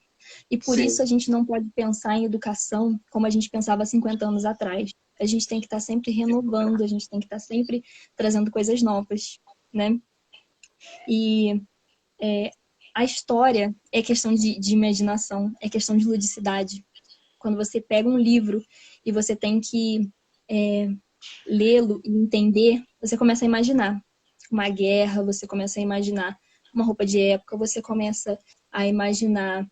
E por Sim, isso a gente não pode pensar em educação como a gente pensava há 50 anos atrás. A gente tem que estar sempre renovando, a gente tem que estar sempre trazendo coisas novas, né? E a história é questão de imaginação, é questão de ludicidade. Quando você pega um livro e você tem que lê-lo e entender, você começa a imaginar uma guerra, você começa a imaginar uma roupa de época, você começa a imaginar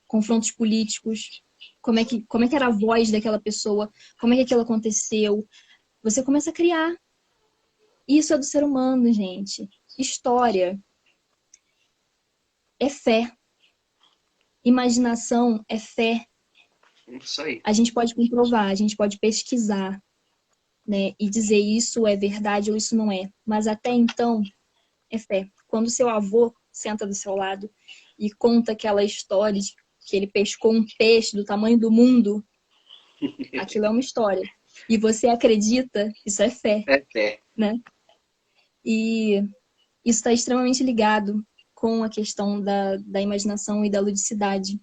confrontos políticos, como é que era a voz daquela pessoa, como é que aquilo aconteceu. Você começa a criar. Isso é do ser humano, gente. História é fé. Imaginação é fé. isso aí. A gente pode comprovar, a gente pode pesquisar, né? E dizer isso é verdade ou isso não é. Mas até então, é fé. Quando seu avô senta do seu lado e conta aquela história de que ele pescou um peixe do tamanho do mundo, aquilo é uma história. E você acredita, isso é fé, É fé. né? E isso está extremamente ligado com a questão da imaginação e da ludicidade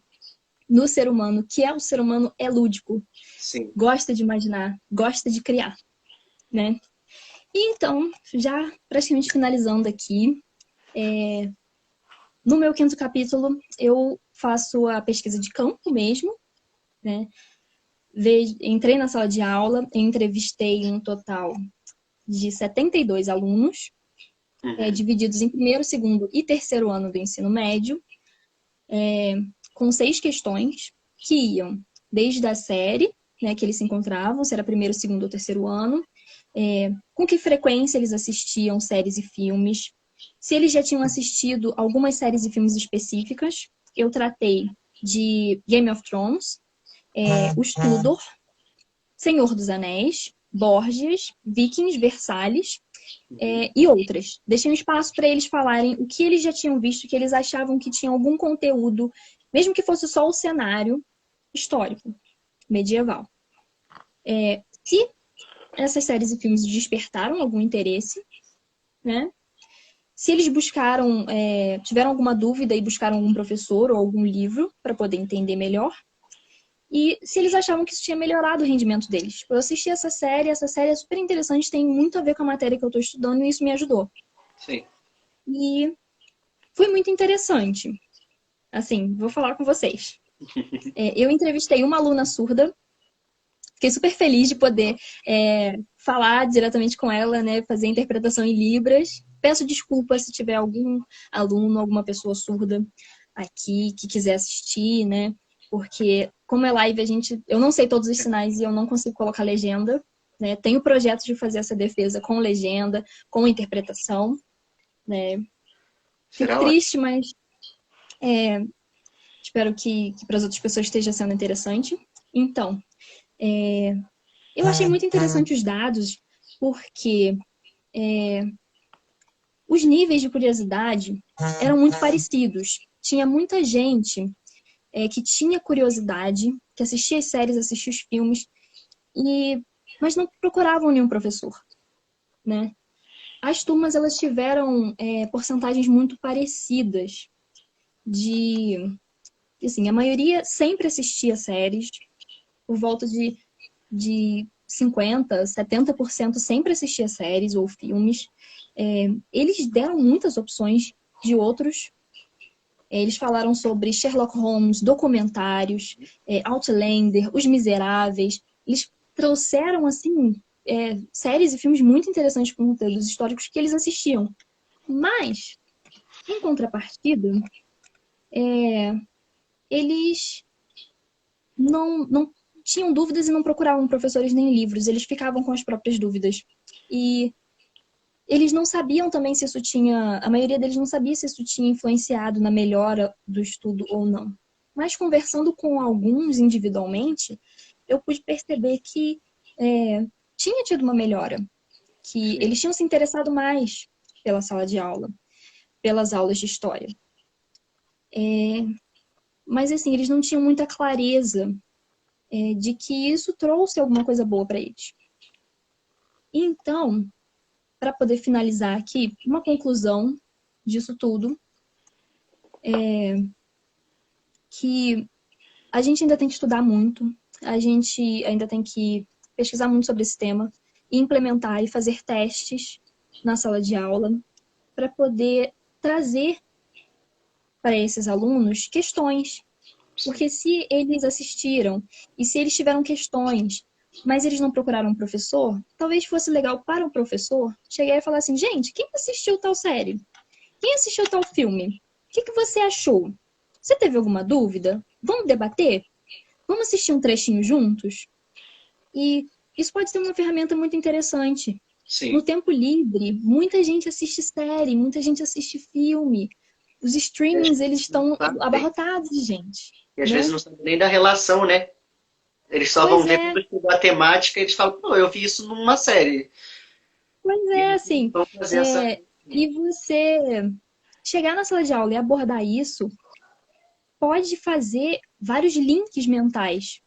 no ser humano, que é o ser humano é lúdico, Sim. gosta de imaginar, gosta de criar, né? E então, já praticamente finalizando aqui, no meu quinto capítulo, eu faço a pesquisa de campo mesmo, né? Entrei na sala de aula, entrevistei um total de 72 alunos, Uhum. divididos em primeiro, segundo e terceiro ano do ensino médio, com 6 questões que iam desde a série, né, que eles se encontravam, se era primeiro, segundo ou terceiro ano, com que frequência eles assistiam séries e filmes, se eles já tinham assistido algumas séries e filmes específicas. Eu tratei de Game of Thrones, Os Tudor, Senhor dos Anéis, Borgias, Vikings, Versalhes Uhum. e outras. Deixei um espaço para eles falarem o que eles já tinham visto, que eles achavam que tinha algum conteúdo, mesmo que fosse só o cenário histórico, medieval. Se essas séries e filmes despertaram algum interesse, né? Se eles buscaram, tiveram alguma dúvida e buscaram algum professor ou algum livro para poder entender melhor. E se eles achavam que isso tinha melhorado o rendimento deles. Eu assisti essa série é super interessante, tem muito a ver com a matéria que eu estou estudando e isso me ajudou. Sim. E foi muito interessante. Assim, vou falar com vocês. Eu entrevistei uma aluna surda, fiquei super feliz de poder falar diretamente com ela, né, fazer interpretação em Libras. Peço desculpas se tiver algum aluno, alguma pessoa surda aqui que quiser assistir, né? Porque como é live, eu não sei todos os sinais e eu não consigo colocar legenda, né? Tenho o projeto de fazer essa defesa com legenda, com interpretação, né? Fico Será ótimo. triste, mas espero que para as outras pessoas esteja sendo interessante. Então, eu achei muito interessante os dados, porque os níveis de curiosidade eram muito parecidos. Tinha muita gente que tinha curiosidade, que assistia as séries, assistia os filmes, mas não procuravam nenhum professor, né? As turmas elas tiveram porcentagens muito parecidas assim, a maioria sempre assistia séries, por volta de 50, 70% sempre assistia séries ou filmes. Eles deram muitas opções de outros. Eles falaram sobre Sherlock Holmes, documentários, Outlander, Os Miseráveis. Eles trouxeram, assim, séries e filmes muito interessantes com conteúdos históricos que eles assistiam. Mas, em contrapartida, eles não tinham dúvidas e não procuravam professores nem livros. Eles ficavam com as próprias dúvidas. E eles não sabiam também se isso tinha... A maioria deles não sabia se isso tinha influenciado na melhora do estudo ou não. Mas conversando com alguns individualmente, eu pude perceber que tinha tido uma melhora. que Sim. eles tinham se interessado mais pela sala de aula, pelas aulas de história. Mas, assim, eles não tinham muita clareza de que isso trouxe alguma coisa boa para eles. Então, para poder finalizar aqui, uma conclusão disso tudo é que a gente ainda tem que estudar muito, a gente ainda tem que pesquisar muito sobre esse tema, e implementar e fazer testes na sala de aula para poder trazer para esses alunos questões. Sim. Porque se eles assistiram e se eles tiveram questões, mas eles não procuraram um professor, talvez fosse legal para o professor chegar e falar assim: gente, quem assistiu tal série? Quem assistiu tal filme? O que você achou? Você teve alguma dúvida? Vamos debater? Vamos assistir um trechinho juntos? E isso pode ser uma ferramenta muito interessante. No Sim. tempo livre, muita gente assiste série, muita gente assiste filme. Os E às streamings, eles vezes não estão sabem. abarrotados de gente, E às vezes né? não sabem nem da relação, né? Eles só vão Pois ver é, quando estudar a temática e eles falam, pô, eu vi isso numa série. pois E é, eles não assim. vão fazer essa. E você chegar na sala de aula e abordar isso pode fazer vários links mentais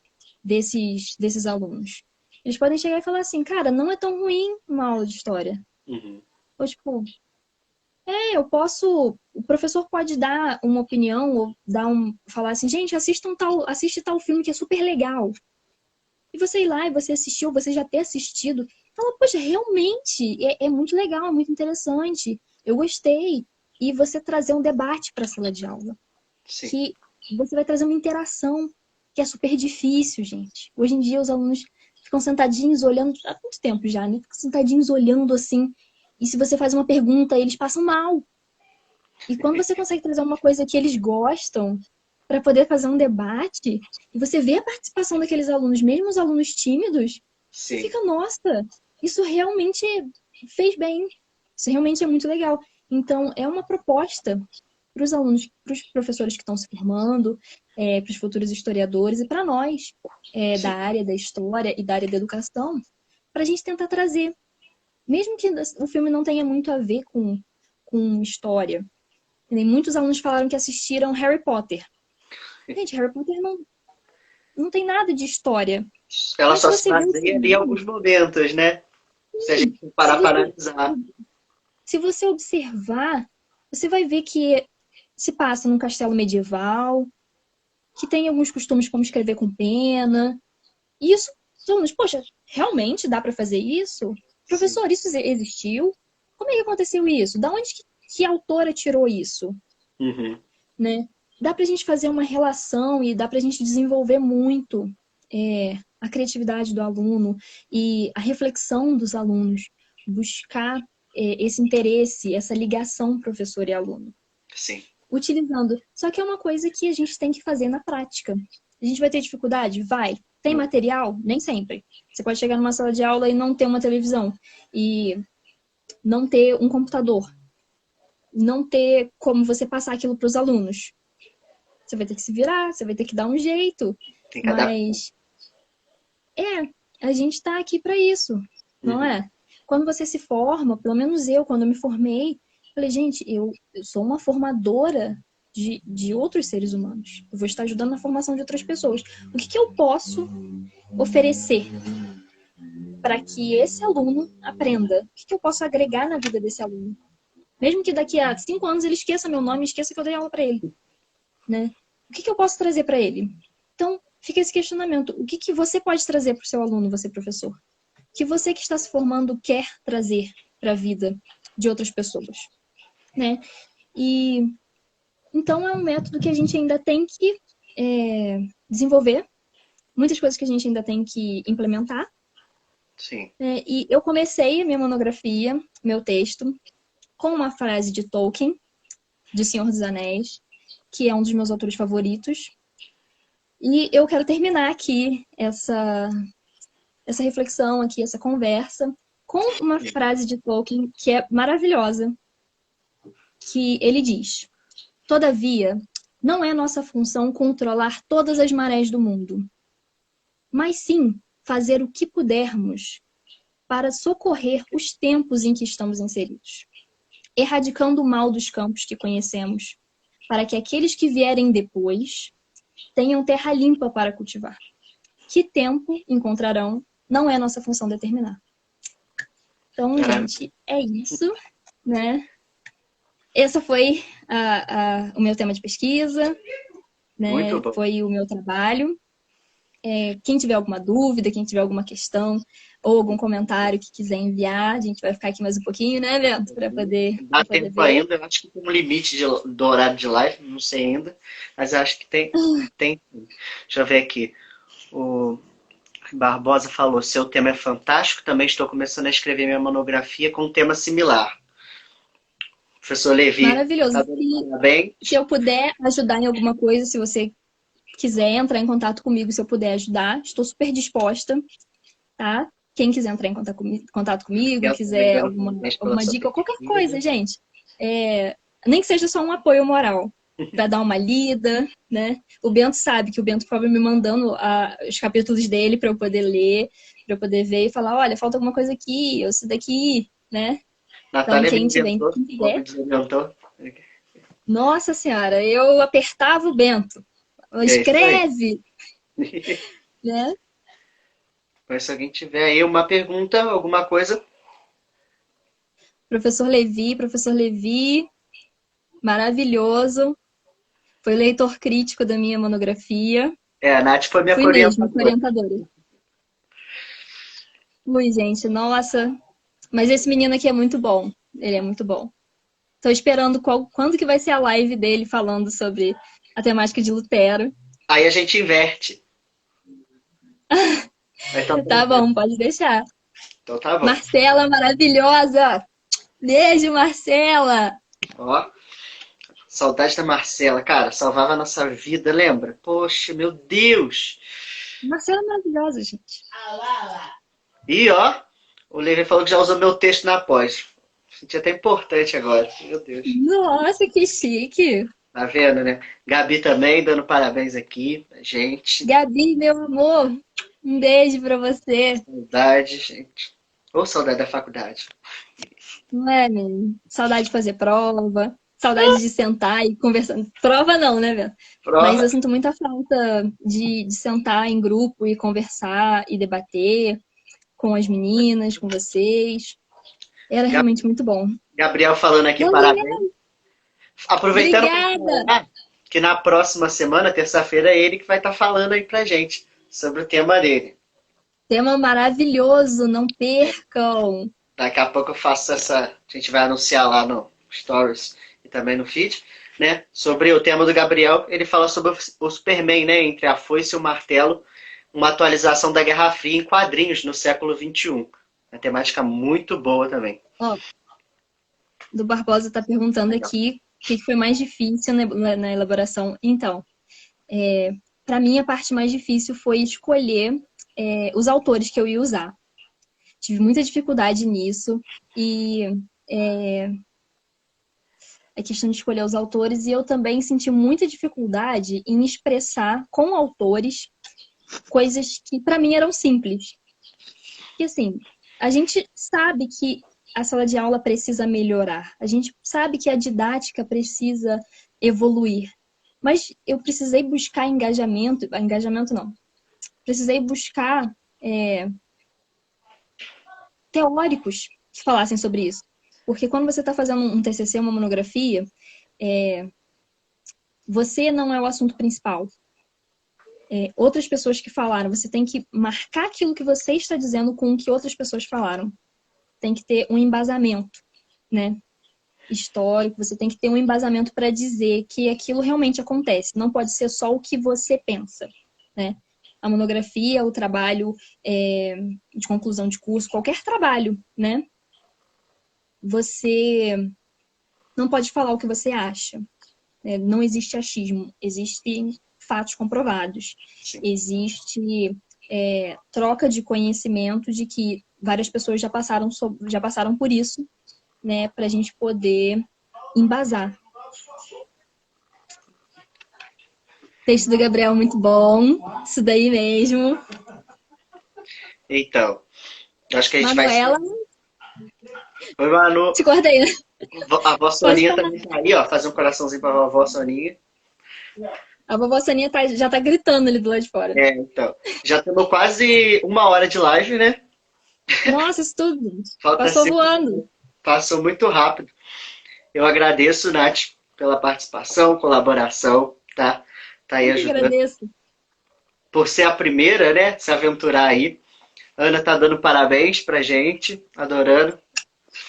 desses alunos. Eles podem chegar e falar assim, cara, não é tão ruim uma aula de história. Uhum. Ou tipo, eu posso. O professor pode dar uma opinião ou falar assim, gente, assiste tal filme que é super legal. E você ir lá e você assistiu, você já ter assistido, fala, poxa, realmente é muito legal, é muito interessante. Eu gostei. E você trazer um debate para a sala de aula. Sim. Que você vai trazer uma interação que é super difícil, gente. Hoje em dia os alunos ficam sentadinhos olhando, há muito tempo já, né? Ficam sentadinhos olhando assim. E se você faz uma pergunta, eles passam mal. E quando você consegue trazer uma coisa que eles gostam para poder fazer um debate, e você vê a participação daqueles alunos, mesmo os alunos tímidos, você Sim. fica, nossa, isso realmente fez bem. Isso realmente é muito legal. Então, é uma proposta para os alunos, para os professores que estão se formando, para os futuros historiadores e para nós, da Sim. área da história e da área da educação, para a gente tentar trazer. Mesmo que o filme não tenha muito a ver com história, nem muitos alunos falaram que assistiram Harry Potter. Gente, Harry Potter não tem nada de história. Ela Mas se só se você viu o baseia ali em final, alguns momentos, né? Se a gente se parar para você, analisar. se você observar, você vai ver que se passa num castelo medieval, que tem alguns costumes como escrever com pena. E isso, os alunos, poxa, realmente dá para fazer isso? Sim. Professor, isso existiu? Como é que aconteceu isso? Da onde que a autora tirou isso? Uhum. Né? Dá para a gente fazer uma relação e dá para a gente desenvolver muito a criatividade do aluno e a reflexão dos alunos, buscar esse interesse, essa ligação professor e aluno, Sim. utilizando. Só que é uma coisa que a gente tem que fazer na prática. A gente vai ter dificuldade? Vai. Tem Uhum. material? Nem sempre. Você pode chegar numa sala de aula e não ter uma televisão, e não ter um computador, não ter como você passar aquilo para os alunos. Você vai ter que se virar, você vai ter que dar um jeito. Tem que adaptar. Mas a gente está aqui para isso, não Uhum. é? Quando você se forma, pelo menos eu, quando eu me formei, falei, gente, eu sou uma formadora de outros seres humanos. Eu vou estar ajudando na formação de outras pessoas. O que eu posso oferecer para que esse aluno aprenda? O que eu posso agregar na vida desse aluno? Mesmo que daqui a 5 anos ele esqueça meu nome, esqueça que eu dei aula para ele, né? O que eu posso trazer para ele? Então, fica esse questionamento. O que você pode trazer para o seu aluno, você professor? O que você que está se formando quer trazer para a vida de outras pessoas, né? E então é um método que a gente ainda tem que desenvolver, muitas coisas que a gente ainda tem que implementar. Sim. E eu comecei a minha monografia, meu texto, com uma frase de Tolkien, de Senhor dos Anéis, que é um dos meus autores favoritos. E eu quero terminar aqui essa reflexão aqui, essa conversa, com uma frase de Tolkien que é maravilhosa, que ele diz: todavia, não é nossa função controlar todas as marés do mundo, mas sim fazer o que pudermos para socorrer os tempos em que estamos inseridos, erradicando o mal dos campos que conhecemos, para que aqueles que vierem depois tenham terra limpa para cultivar. Que tempo encontrarão, não é nossa função determinar. Então, gente, é isso, né? Esse foi o meu tema de pesquisa, né? Muito bom. Foi o meu trabalho. Quem tiver alguma dúvida, quem tiver alguma questão ou algum comentário que quiser enviar, a gente vai ficar aqui mais um pouquinho, né, Bento? Para poder, Dá poder tempo ver. ainda, acho que tem um limite do horário de live, não sei ainda, mas acho que tem. Deixa eu ver aqui. O Barbosa falou: seu tema é fantástico, também estou começando a escrever minha monografia com um tema similar. Professor Levi, Maravilhoso. tá dando parabéns. Se eu puder ajudar em alguma coisa, se você quiser entrar em contato comigo, se eu puder ajudar, estou super disposta, tá? Quem quiser entrar em contato comigo, quiser alguma dica, qualquer coisa, gente. Nem que seja só um apoio moral, para dar uma lida, né? O Bento sabe que o Bento foi me mandando os capítulos dele para eu poder ler, para eu poder ver e falar, olha, falta alguma coisa aqui, ou isso daqui, né? Natália Então, me quem inventou, quiser. Nossa Senhora, eu apertava o Bento. Escreve! Né? Mas se alguém tiver aí uma pergunta, alguma coisa. Professor Levi, maravilhoso. Foi leitor crítico da minha monografia. A Nath foi minha Fui mesmo, orientadora. Fui, gente, nossa. Mas esse menino aqui é muito bom. Ele é muito bom. Tô esperando quando que vai ser a live dele falando sobre a temática de Lutero. Aí a gente inverte. Tá bom, pode deixar. Então tá bom. Marcela, maravilhosa! Beijo, Marcela! Ó, saudade da Marcela. Cara, salvava a nossa vida, lembra? Poxa, meu Deus! Marcela é maravilhosa, gente. E ó, o Levi falou que já usou meu texto na pós. Senti até importante agora. Meu Deus. Nossa, que chique! Tá vendo, né? Gabi também dando parabéns aqui, gente. Gabi, meu amor, um beijo pra você. Saudade, gente. Ou saudade da faculdade. Não é, menino? Saudade de fazer prova, saudade de sentar e conversar. Prova não, né, Bento? Mas Prova. eu sinto muita falta de sentar em grupo e conversar e debater com as meninas, com vocês. Era realmente muito bom. Gabriel falando aqui, Gabriel, parabéns. Aproveitando obrigada! que na próxima semana, terça-feira, é ele que vai estar falando aí pra gente sobre o tema dele. Tema maravilhoso, não percam! Daqui a pouco eu faço essa. A gente vai anunciar lá no Stories e também no feed, né? Sobre o tema do Gabriel. Ele fala sobre o Superman, né? Entre a foice e o martelo. Uma atualização da Guerra Fria em quadrinhos no século XXI. Uma temática muito boa também. Ó, do Barbosa está perguntando aqui o que foi mais difícil na elaboração. Então, para mim, a parte mais difícil foi escolher os autores que eu ia usar. Tive muita dificuldade nisso e a questão de escolher os autores, e eu também senti muita dificuldade em expressar com autores coisas que para mim eram simples. Porque assim, a gente sabe que a sala de aula precisa melhorar, a gente sabe que a didática precisa evoluir, mas eu precisei buscar engajamento não, precisei buscar teóricos que falassem sobre isso. Porque quando você está fazendo um TCC, uma monografia, você não é o assunto principal. Outras pessoas que falaram, você tem que marcar aquilo que você está dizendo com o que outras pessoas falaram. Tem que ter um embasamento, né? Histórico, você tem que ter um embasamento para dizer que aquilo realmente acontece. Não pode ser só o que você pensa, né? A monografia, o trabalho de conclusão de curso, qualquer trabalho, né? Você não pode falar o que você acha. Não existe achismo, existem fatos comprovados. Sim. Existe troca de conhecimento de que várias pessoas já passaram por isso, né, para a gente poder embasar. O texto do Gabriel muito bom, isso daí mesmo. Então, Acho que a gente vai se... Manuela, Oi, Manu. te cortei, né? A vó Pode Soninha falar. também tá aí, ó. Fazer um coraçãozinho pra vovó Soninha. A vovó Saninha já tá gritando ali do lado de fora. É, então. Já temos quase 1 hora de live, né? Nossa, isso tudo, gente. Falta Passou 5. voando. Passou muito rápido. Eu agradeço, Nath, pela participação, colaboração, tá? Tá aí Eu que ajudando. agradeço. Por ser a primeira, né? Se aventurar aí. Ana tá dando parabéns pra gente. Adorando.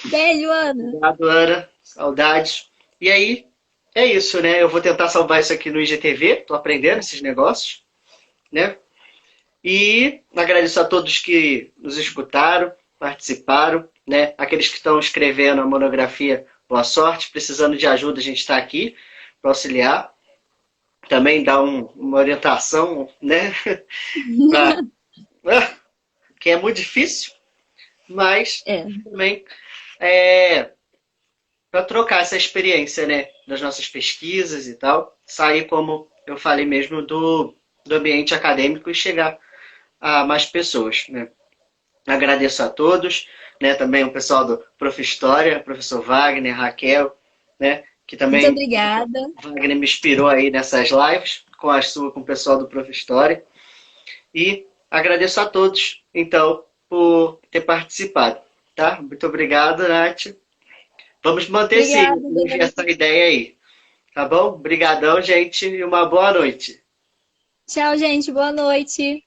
Beijo, Ana. Obrigado, Ana. Saudades. E aí, é isso, né? Eu vou tentar salvar isso aqui no IGTV. Tô aprendendo esses negócios, né? E agradeço a todos que nos escutaram, participaram, né? Aqueles que estão escrevendo a monografia, boa sorte. Precisando de ajuda, a gente está aqui para auxiliar. Também dar uma orientação, né? Pra, que é muito difícil, mas É, também é, para trocar essa experiência, né? Das nossas pesquisas e tal. Sair, como eu falei mesmo, do ambiente acadêmico e chegar a mais pessoas, né? Agradeço a todos, né? Também o pessoal do Prof. História, professor Wagner, Raquel, né? Que muito também obrigada. o Wagner me inspirou aí nessas lives com o pessoal do Prof. História. E agradeço a todos, então, por ter participado, tá? Muito obrigado, Nath. Vamos manter Obrigada, essa ideia aí, tá bom? Obrigadão, gente, e uma boa noite. tchau, gente. Boa noite.